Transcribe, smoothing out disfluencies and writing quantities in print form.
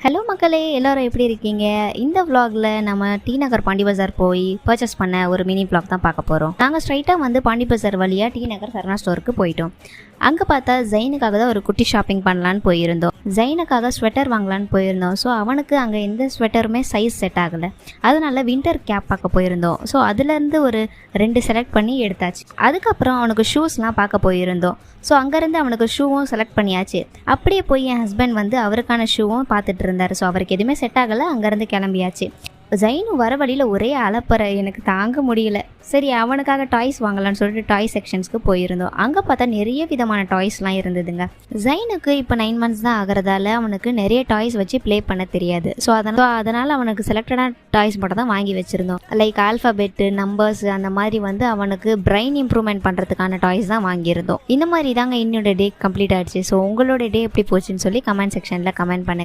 Hello மக்களே, எல்லாரும் எப்படி இருக்கீங்க? இந்த vlogல நம்ம டி நகர் பாண்டி பஜார் போய் பர்ச்சேஸ் பண்ண ஒரு மினி vlog தான் பார்க்க போகிறோம். நாங்கள் ஸ்ட்ரைட்டாக வந்து பாண்டி பஜார் வழியாக டி நகர் சரணா ஸ்டோருக்கு போயிட்டோம். அங்கே பார்த்தா ஜெயினுக்காக தான் ஒரு குட்டி ஷாப்பிங் பண்ணலான்னு போயிருந்தோம். ஜெயினுக்காக ஸ்வெட்டர் வாங்கலான்னு போயிருந்தோம். ஸோ அவனுக்கு அங்கே எந்த ஸ்வெட்டருமே சைஸ் செட் ஆகலை. அதனால வின்டர் கேப் பார்க்க போயிருந்தோம். ஸோ அதுலேருந்து ஒரு 2 செலக்ட் பண்ணி எடுத்தாச்சு. அதுக்கப்புறம் அவனுக்கு ஷூஸ்லாம் பார்க்க போயிருந்தோம். ஸோ அங்கேருந்து அவனுக்கு ஷூவும் செலக்ட் பண்ணியாச்சு. அப்படியே போய் என் ஹஸ்பண்ட் வந்து அவருக்கான ஷூவும் பார்த்துட்டு இருந்தார். ஸோ அவருக்கு எதுவுமே செட் ஆகலை. அங்கேருந்து கிளம்பியாச்சு. ஜைனு வர வழியில் ஒரே அலப்பறை, எனக்கு தாங்க முடியல. சரி, அவனுக்காக டாய்ஸ் வாங்கலான்னு சொல்லிட்டு டாய் செக்ஷன்ஸ்க்கு போயிருந்தோம். அங்கே பார்த்தா நிறைய விதமான டாய்ஸ்லாம் இருந்ததுங்க. ஜைனுக்கு இப்போ 9 months தான் ஆகிறதால அவனுக்கு நிறைய டாய்ஸ் வச்சு ப்ளே பண்ண தெரியாது. ஸோ அதனால் அவனுக்கு செலக்டடான டாய்ஸ் மட்டும் தான் வாங்கி வச்சுருந்தோம். லைக் ஆல்ஃபபெட்டு, நம்பர்ஸ், அந்த மாதிரி வந்து அவனுக்கு பிரெயின் இம்ப்ரூவ்மெண்ட் பண்ணுறதுக்கான டாய்ஸ் தான் வாங்கியிருந்தோம். இந்த மாதிரி தாங்க என்னோட டே கம்ப்ளீட் ஆகிடுச்சு. ஸோ உங்களோட டே எப்படி போச்சுன்னு சொல்லி கமெண்ட் செக்ஷனில் கமெண்ட் பண்ணுங்க.